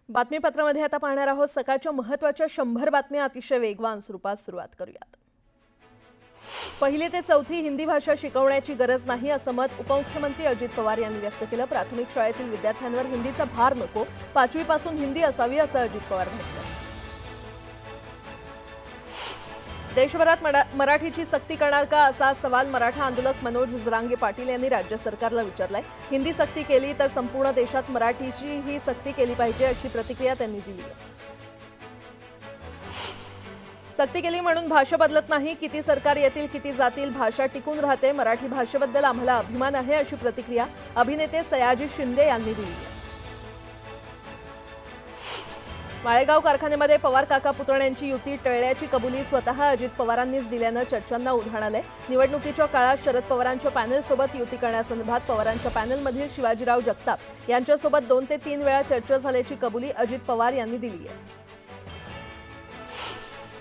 बातमीपत्रामध्ये आता पाहणार आहोत सकाळच्या महत्त्वाच्या 100 बातम्या अतिशय वेगवान स्वरूपात सुरुवात करूयात। पहिली ते चौथी हिंदी भाषा शिकवण्याची गरज नाही असं मत उपमुख्यमंत्री अजित पवार यांनी व्यक्त केलं। प्राथमिक शाळेतील विद्यार्थ्यांवर हिंदीचा भार नको, 5वी पासून हिंदी असावी असं अजित पवार म्हणाले। देशभरात मराठीची सक्ती करणार का असा सवाल मराठा आंदोलक मनोज जरांगे पाटील यांनी राज्य सरकारला विचारलाय। हिंदी सक्ती केली तर संपूर्ण देशात मराठीची ही सक्ती केली पाहिजे अशी प्रतिक्रिया त्यांनी दिली आहे। सक्ती केली म्हणून भाषा बदलत नाही, किती सरकार येतील किती जातील भाषा टिकून राहते। मराठी भाषेबद्दल आम्हाला अभिमान आहे अशी प्रतिक्रिया अभिनेते सयाजी शिंदे यांनी दिली आहे। माळेगाव कारखान्यामध्ये पवार काका पुतण्यांची युती टळल्याची कबुली स्वतः अजित पवारांनीच दिल्यानं चर्चांना उधाण आलंय। निवडणुकीच्या काळात शरद पवारांच्या पॅनलसोबत युती करण्यासंदर्भात पवारांच्या पॅनलमधील शिवाजीराव जगताप यांच्यासोबत 2 ते 3 वेळा चर्चा झाल्याची कबुली अजित पवार यांनी दिली आहे।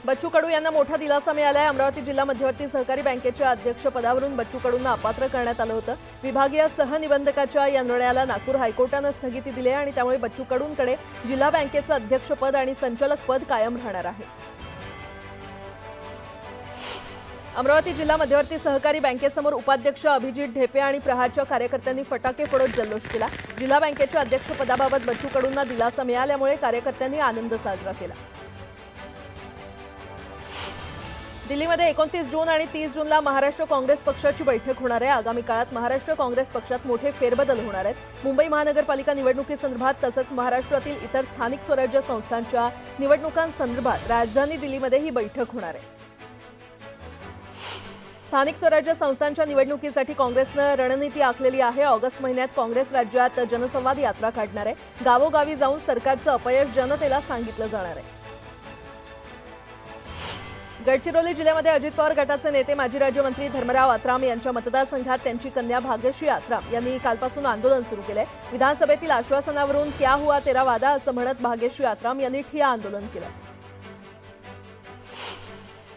बच्चू कडू यांना मोठा दिलासा मिळालाय। अमरावती जिल्हा मध्यवर्ती सहकारी बँकेच्या अध्यक्षपदावरून बच्चू कडूंना अपात्र करण्यात आलं होतं। विभागीय सहनिबंधकाच्या या निर्णयाला नागपूर हायकोर्टानं स्थगिती दिली आहे आणि त्यामुळे बच्चू कडूंकडे जिल्हा बँकेचं अध्यक्षपद आणि संचालक पद कायम राहणार आहे। अमरावती जिल्हा मध्यवर्ती सहकारी बँकेसमोर उपाध्यक्ष अभिजित ढेपे आणि प्रहारच्या कार्यकर्त्यांनी फटाके फोडत जल्लोष केला। जिल्हा बँकेच्या अध्यक्षपदाबाबत बच्चू कडूंना दिलासा मिळाल्यामुळे कार्यकर्त्यांनी आनंद साजरा केला। दिल्लीमध्ये 29 जून आणि 30 जूनला महाराष्ट्र काँग्रेस पक्षाची बैठक होणार आहे। आगामी काळात महाराष्ट्र काँग्रेस पक्षात मोठे फेरबदल होणार आहेत। मुंबई महानगरपालिका निवडणुकीसंदर्भात तसंच महाराष्ट्रातील इतर स्थानिक स्वराज्य संस्थांच्या निवडणुकांसंदर्भात राजधानी दिल्लीमध्ये ही बैठक होणार आहे। स्थानिक स्वराज्य संस्थांच्या निवडणुकीसाठी काँग्रेसनं रणनीती आखलेली आहे। ऑगस्ट महिन्यात काँग्रेस राज्यात जनसंवाद यात्रा काढणार आहे। गावोगावी जाऊन सरकारचं अपयश जनतेला सांगितलं जाणार आहे। गडचिरोली जिल्ह्यामध्ये अजित पवार गटाचे नेते माजी राज्यमंत्री धर्मराव आत्राम यांच्या मतदारसंघात त्यांची कन्या भाग्यश्री आत्राम यांनी कालपासून आंदोलन सुरू केले। विधानसभेतील आश्वासनावरून क्या हुआ तेरा वादा असं म्हणत भाग्यश्री आत्राम यांनी ठिय्या आंदोलन केलं।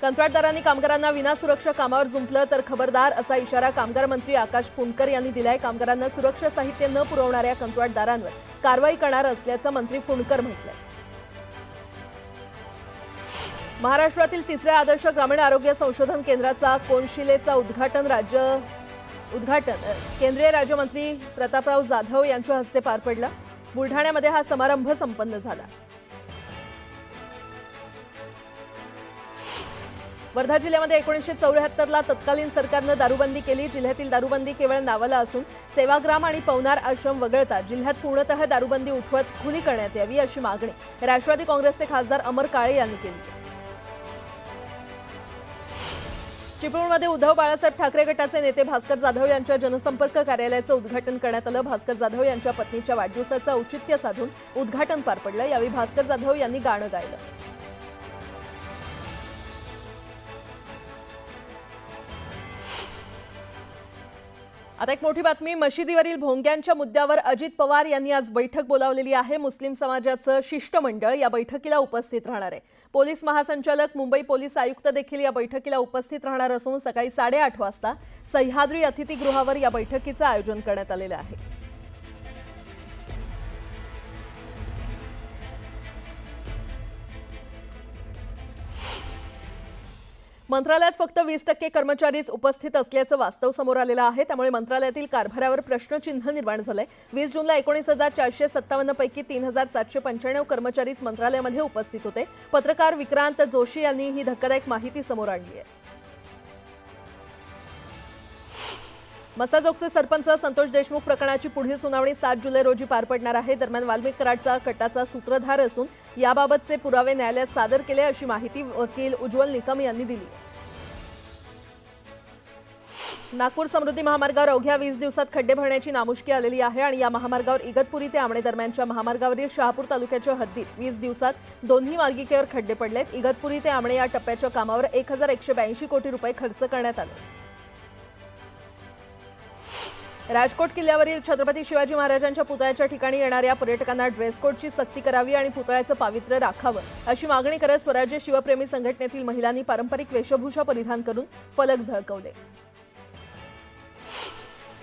कंत्राटदारांनी कामगारांना विना सुरक्षा कामावर जुंपलं तर खबरदार असा इशारा कामगार मंत्री आकाश फुंडकर यांनी दिलाय। कामगारांना सुरक्षा साहित्य न पुरवणाऱ्या कंत्राटदारांवर कारवाई करणार असल्याचं मंत्री फुंडकर म्हटलंय। महाराष्ट्रातील 3ऱ्या आदर्श ग्रामीण आरोग्य संशोधन केंद्राचा कोनशिलेचा उद्घाटन केंद्रीय राज्यमंत्री प्रतापराव जाधव यांच्या हस्ते पार पडलं। बुलढाण्यामध्ये हा समारंभ संपन्न झाला। वर्धा जिल्ह्यामध्ये 1974ला तत्कालीन सरकारनं दारूबंदी केली। जिल्ह्यातील दारूबंदी केवळ नावाला असून सेवाग्राम आणि पवनार आश्रम वगळता जिल्ह्यात पूर्णतः दारूबंदी उठवत खुली करण्यात यावी अशी मागणी राष्ट्रवादी काँग्रेसचे खासदार अमर काळे यांनी केली। चिपळूणमध्ये उद्धव बाळासाहेब ठाकरे गटाचे नेते भास्कर जाधव यांच्या जनसंपर्क कार्यालयाचं उद्घाटन करण्यात आलं। भास्कर जाधव यांच्या पत्नीच्या वाढदिवसाचं औचित्य साधून उद्घाटन पार पडलं। यावेळी भास्कर जाधव यांनी गाणं गायलं। आता एक मोठी बातमी, मशिदीवरील भोंग्यांच्या मुद्द्यावर अजित पवार यांनी आज बैठक बोलावलेली आहे। मुस्लिम समाजाचं शिष्टमंडळ या बैठकीला उपस्थित राहणार आहे। पोलीस महासंचालक, मुंबई पोलीस आयुक्त देखील या बैठकीला उपस्थित राहणार असून सकाळी 8:30 वाजता सह्याद्री अतिथीगृहावर या बैठकीचं आयोजन करण्यात आलेलं आहे। मंत्रालयात फक्त 20% कर्मचारीच उपस्थित असल्याचं वास्तव समोर आलेलं आहे। त्यामुळे मंत्रालयातील कारभारावर प्रश्नचिन्ह निर्माण झालंय। 20 जूनला 19,457 पैकी 3,795 कर्मचारीच मंत्रालयामध्ये उपस्थित होते। पत्रकार विक्रांत जोशी यांनी ही धक्कादायक माहिती समोर आणली आहे। मसाजोगचे सरपंच संतोष देशमुख प्रकरणाची पुढील सुनावणी 7 जुलै रोजी पार पडणार आहे। दरम्यान वाल्मिक कराडचा कटाचा सूत्रधार असून याबाबतचे पुरावे न्यायालयात सादर केले अशी माहिती वकील उज्ज्वल निकम यांनी दिली। नागपूर समृद्धी महामार्गावर अवघ्या 20 दिवसात खड्डे भरण्याची नामुष्की आलेली आहे आणि या महामार्गावर इगतपुरी ते आमणे दरम्यानच्या महामार्गावरील शहापूर तालुक्याच्या हद्दीत 20 दिवसात दोन्ही मार्गिकेवर खड्डे पडलेत। इगतपुरी ते आमणे या टप्प्याच्या कामावर 1,182 कोटी रुपये खर्च करण्यात आले। राजकोट किल्ल्यावरील छत्रपती शिवाजी महाराजांच्या पुतळ्याच्या ठिकाणी येणाऱ्या पर्यटकांना ड्रेस कोडची सक्ती करावी आणि पुतळ्याचं पावित्र्य राखावं अशी मागणी करत स्वराज्य शिवप्रेमी संघटनेतील महिलांनी पारंपरिक वेशभूषा परिधान करून फलक झळकवले।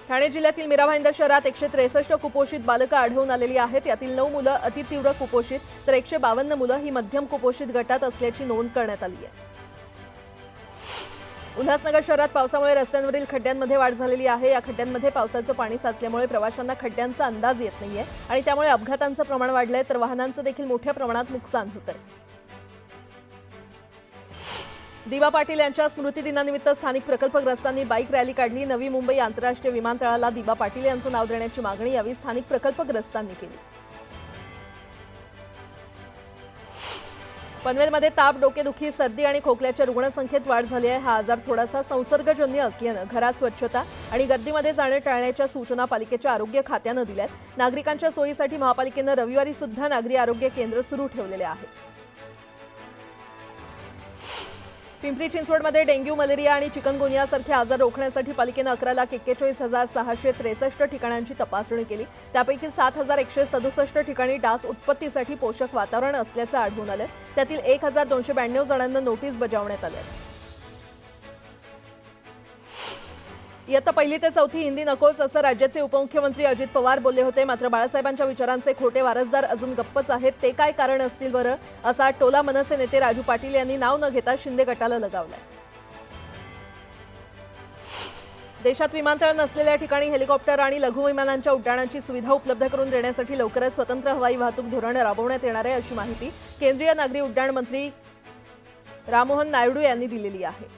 ठाणे जिल्ह्यातील मीरा भाईंदर शहरात 163 कुपोषित बालकं आढळून आलेली आहेत। यातील 9 मुलं अतितीव्र कुपोषित तर 152 मुलं ही मध्यम कुपोषित गटात असल्याची नोंद करण्यात आली आहे। उल्हासनगर शहरात पावसामुळे रस्त्यांवरील खड्ड्यांमध्ये वाढ झालेली आहे। या खड्ड्यांमध्ये पावसाचं पाणी साचल्यामुळे प्रवाशांना खड्ड्यांचा अंदाज येत नाहीये आणि त्यामुळे अपघातांचं प्रमाण वाढलंय तर वाहनांचं देखील मोठ्या प्रमाणात नुकसान होतंय। दिवा पाटील यांच्या स्मृती दिनानिमित्त स्थानिक प्रकल्पग्रस्तांनी बाईक रॅली काढली। नवी मुंबई आंतरराष्ट्रीय विमानतळाला दिवा पाटील यांचं नाव देण्याची मागणी यावेळी स्थानिक प्रकल्पग्रस्तांनी केली। पनवेलमध्ये ताप, डोकेदुखी, सर्दी आणि खोकल्याच्या रुग्णसंख्येत वाढ झाली आहे। हा आजार थोडासा संसर्गजन्य असल्यानं घरात स्वच्छता आणि गर्दीमध्ये जाणे टाळण्याच्या सूचना पालिकेच्या आरोग्य खात्यानं दिल्यात। नागरिकांच्या सोयीसाठी महापालिकेनं रविवारी सुद्धा नागरी आरोग्य केंद्र सुरू ठेवलेले आहेत। पिंपरी चिंचवडमध्ये डेंग्यू, मलेरिया आणि चिकनगुनियासारखे आजार रोखण्यासाठी पालिकेनं 11,41,663 ठिकाणांची तपासणी केली। त्यापैकी 7,167 ठिकाणी डास उत्पत्तीसाठी पोषक वातावरण असल्याचं आढळून आलं। त्यातील 1,292 जणांना नोटीस बजावण्यात आल्या। इयत्ता 1ली ते 4थी हिंदी नकोच असं राज्याचे उपमुख्यमंत्री अजित पवार बोलले होते। मात्र बाळासाहेबांच्या विचारांचे खोटे वारसदार अजून गप्पच आहेत। ते काय कारण असतील बरं, असा टोला मनसे नेते राजू पाटील यांनी नाव न घेता शिंदे गटाला लगावलाय। देशात विमानतळ नसलेल्या ठिकाणी हेलिकॉप्टर आणि लघु विमानांच्या उड्डाणाची सुविधा उपलब्ध करून देण्यासाठी लवकरच स्वतंत्र हवाई वाहतूक धोरण राबवण्यात येणार आहे, अशी माहिती केंद्रीय नागरी उड्डाण मंत्री राममोहन नायडू यांनी दिलेली आहे।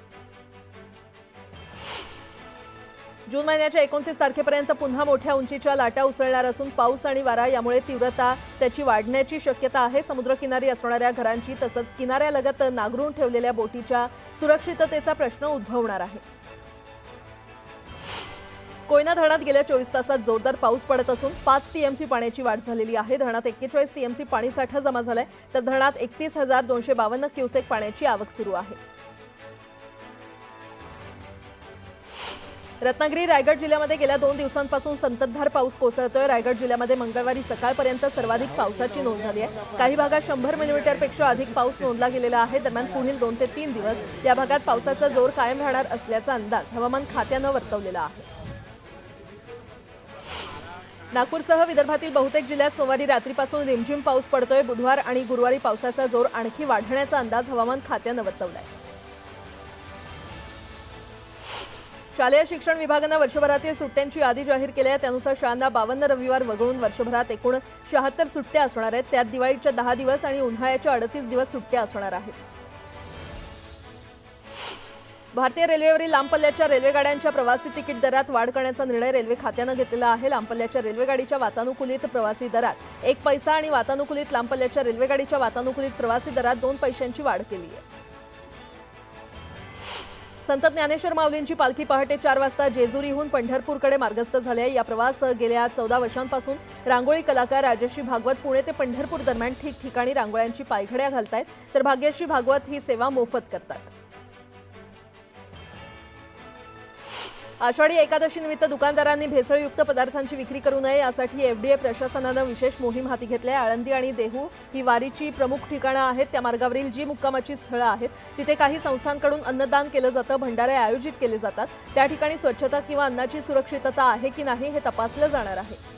जून महिन्याच्या 29 तारखेपर्यंत पुन्हा मोठ्या उंचीच्या लाटा उसळणार असून पाऊस आणि वारा यामुळे तीव्रता त्याची वाढण्याची शक्यता आहे। समुद्रकिनारी असणाऱ्या घरांची तसंच किनाऱ्यालगत नांगरून ठेवलेल्या बोटीच्या सुरक्षिततेचा प्रश्न उद्भवणार आहे। कोयना धरणात गेल्या 24 तासात जोरदार पाऊस पडत असून 5 टीएमसी पाण्याची वाढ झालेली आहे। धरणात 41 टीएमसी पाणीसाठा जमा झालाय तर धरणात 31,252 क्युसेक पाण्याची आवक सुरू आहे। रत्नागिरी, रायगड जिल्ह्यामध्ये गेल्या 2 दिवसांपासून संततधार पाऊस कोसळतोय। रायगड जिल्ह्यामध्ये मंगळवारी सकाळपर्यंत सर्वाधिक पावसाची नोंद झाली आहे। काही भागात 100 मिलीमीटरपेक्षा अधिक पाऊस नोंदला गेलेला आहे। दरम्यान पुढील 2 ते 3 दिवस या भागात पावसाचा जोर कायम राहणार असल्याचा अंदाज हवामान खात्यानं वर्तवलेला आहे। नागपूरसह विदर्भातील बहुतेक जिल्ह्यात सोमवारी रात्रीपासून रिमझिम पाऊस पडतोय। बुधवार आणि गुरुवारी पावसाचा जोर आणखी वाढण्याचा अंदाज हवामान खात्यानं वर्तवलाय। शालेय शिक्षण विभागानं वर्षभरातील सुट्ट्यांची यादी जाहीर केली आहे। त्यानुसार शाळांना 52 रविवार वगळून वर्षभरात एकूण 76 सुट्ट्या असणार आहेत। त्यात दिवाळीच्या 10 दिवस आणि उन्हाळ्याच्या 38 दिवस सुट्ट्या असणार आहेत। भारतीय रेल्वेवरील लांब पल्ल्याच्या रेल्वेगाड्यांच्या प्रवासी तिकीट दरात वाढ करण्याचा निर्णय रेल्वे खात्यानं घेतलेला आहे। लांब पल्ल्याच्या रेल्वेगाडीच्या वातानुकूलित प्रवासी दरात 1 पैसा आणि वातानुकूलित लांब पल्ल्याच्या रेल्वेगाडीच्या वातानुकूलित प्रवासी दरात 2 पैशांची वाढ केली आहे। संत ज्ञानेश्वर माऊलींची पालखी पहाटे 4 वाजता जेजुरीहून पंढरपूरकडे मार्गस्थ झाली आहे। या प्रवास गेल्या 14 वर्षांपासून रांगोळी कलाकार राजश्री भागवत पुणे ते पंढरपूर दरम्यान ठिकठिकाणी रांगोळ्यांची पायघड्या घालतायत तर भाग्यश्री भागवत ही सेवा मोफत करतात। आषाढी एकादशी निमित्त दुकानदारांनी भेसळयुक्त पदार्थांची विक्री करू नये यासाठी एफडीए प्रशासनानं विशेष मोहीम हाती घेतली आहे। आळंदी आणि देहू ही वारीची प्रमुख ठिकाणं आहेत। त्या मार्गावरील जी मुक्कामाची स्थळं आहेत तिथे काही संस्थांकडून अन्नदान केलं जातं, भंडारे आयोजित केले जातात। त्या ठिकाणी स्वच्छता किंवा अन्नाची सुरक्षितता आहे की नाही हे तपासलं जाणार आहे।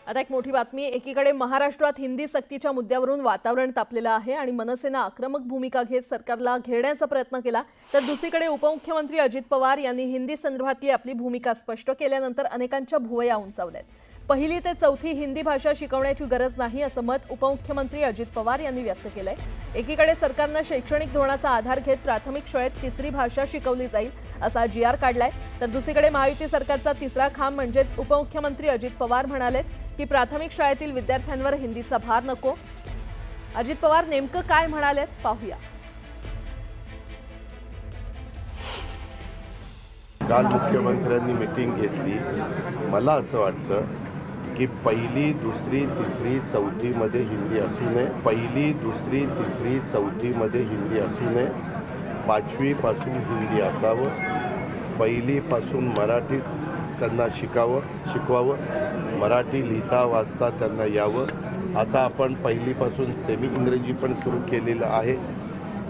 आता एक मोठी बातमी। एकीकडे महाराष्ट्रात हिंदी सक्तीच्या मुद्द्यावरून वातावरण तापलेलं आहे आणि मनसेनं आक्रमक भूमिका घेत सरकारला घेरण्याचा प्रयत्न केला तर दुसरीकडे उपमुख्यमंत्री अजित पवार यांनी हिंदी संदर्भातली आपली भूमिका स्पष्ट केल्यानंतर अनेकांच्या भुवया उंचावल्यात। 1ली ते 4थी हिंदी भाषा शिकवण्याची गरज नाही असं मत उपमुख्यमंत्री अजित पवार यांनी व्यक्त केलंय। एकीकडे सरकारनं शैक्षणिक धोरणाचा आधार घेत प्राथमिक शाळेत 3री भाषा शिकवली जाईल असा GR काढलाय तर दुसरीकडे महायुती सरकारचा 3रा खांब म्हणजेच उपमुख्यमंत्री अजित पवार म्हणाले की प्राथमिक शाळेतील विद्यार्थ्यांवर हिंदीचा भार नको। अजित पवार नेमकं काय म्हणालेत पाहूया। काल मुख्यमंत्र्यांनी मीटिंग घेतली। मला असं वाटतं की 1ली, 2री, 3री, 4थी मध्ये हिंदी असू नये। 1ली, 2री, 3री, 4थी मध्ये हिंदी असू नये। 5वी पासून हिंदी असावं। 1ली पासून मराठी त्यांना शिकवावं। मराठी लिहिता वाचता त्यांना यावं। आता आपण 1ली पासून सेमी इंग्रजी पण सुरू केलेलं आहे।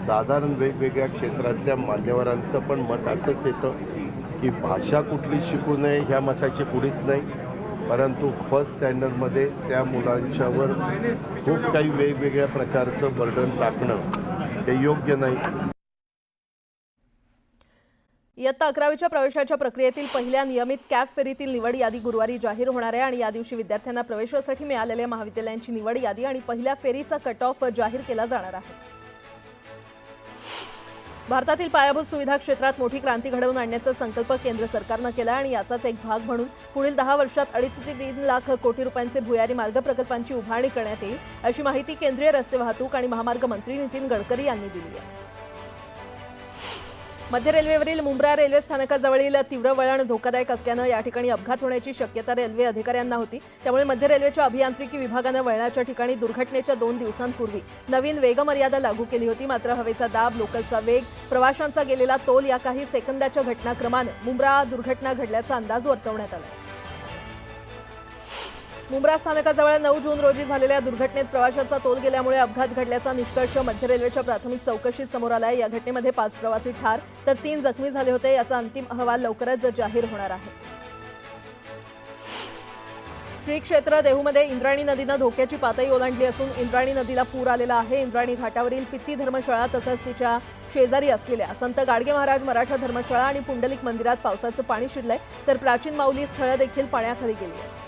साधारण वेगवेगळ्या क्षेत्रातल्या मान्यवरांचं पण मत असंच येतं की भाषा कुठली शिकू नये ह्या मताची कुणीच नाही, परंतु फर्स्ट स्टँडर्डमध्ये त्या मुलांच्यावर खूप काही वेगवेगळ्या प्रकारचं बर्डन टाकणं हे योग्य नाही. इयत्ता 11वीच्या प्रवेशाच्या प्रक्रियेतील पहिल्या नियमित कॅप फेरीतील निवड यादी गुरुवारी जाहीर होणार आहे आणि या दिवशी विद्यार्थ्यांना प्रवेशासाठी मिळालेल्या महाविद्यालयांची निवड यादी आणि पहिल्या फेरीचा कट ऑफ जाहीर केला जाणार आहे. भारतातील पायाभूत सुविधा क्षेत्रात मोठी क्रांती घडवून आणण्याचा संकल्प केंद्र सरकारनं केला आणि याचाच एक भाग म्हणून पुढील 10 वर्षात 2.5 ते 3 लाख कोटी रुपयांचे भुयारी मार्ग प्रकल्पांची उभारणी करण्यात येईल, अशी माहिती केंद्रीय रस्ते वाहतूक आणि महामार्ग मंत्री नितीन गडकरी यांनी दिली आहे. मध्य रेल्वेवरील मुंब्रा रेल्वे स्थानकाजवळील तीव्र वळण धोकादायक असल्यानं या ठिकाणी अपघात होण्याची शक्यता रेल्वे अधिकाऱ्यांना होती. त्यामुळे मध्य रेल्वेच्या अभियांत्रिकी विभागानं वळणाच्या ठिकाणी दुर्घटनेच्या 2 दिवसांपूर्वी नवीन वेगमर्यादा लागू केली होती. मात्र हवेचा दाब, लोकलचा वेग, प्रवाशांचा गेलेला तोल या काही सेकंदाच्या घटनाक्रमानं मुंब्रा दुर्घटना घडल्याचा अंदाज वर्तवण्यात आला. मुंब्रा स्थानकाजवळ 9 जून रोजी झालेल्या दुर्घटनेत प्रवाशांचा तोल गेल्यामुळे अपघात घडल्याचा निष्कर्ष मध्य रेल्वेच्या प्राथमिक चौकशीत समोर आला आहे. या घटनेमध्ये 5 प्रवासी ठार तर 3 जखमी झाले होते. याचा अंतिम अहवाल लवकरच जाहीर होणार आहे. श्री क्षेत्र देहूमध्ये इंद्रायणी नदीनं धोक्याची पातळी ओलांडली असून इंद्रायणी नदीला पूर आलेला आहे. इंद्रायणी घाटावरील पित्ती धर्मशाळा तसंच तिच्या शेजारी असलेल्या संत गाडगे महाराज मराठा धर्मशाळा आणि पुंडलिक मंदिरात पावसाचं पाणी शिरलंय तर प्राचीन माऊली स्थळं देखील पाण्याखाली गेली आहेत.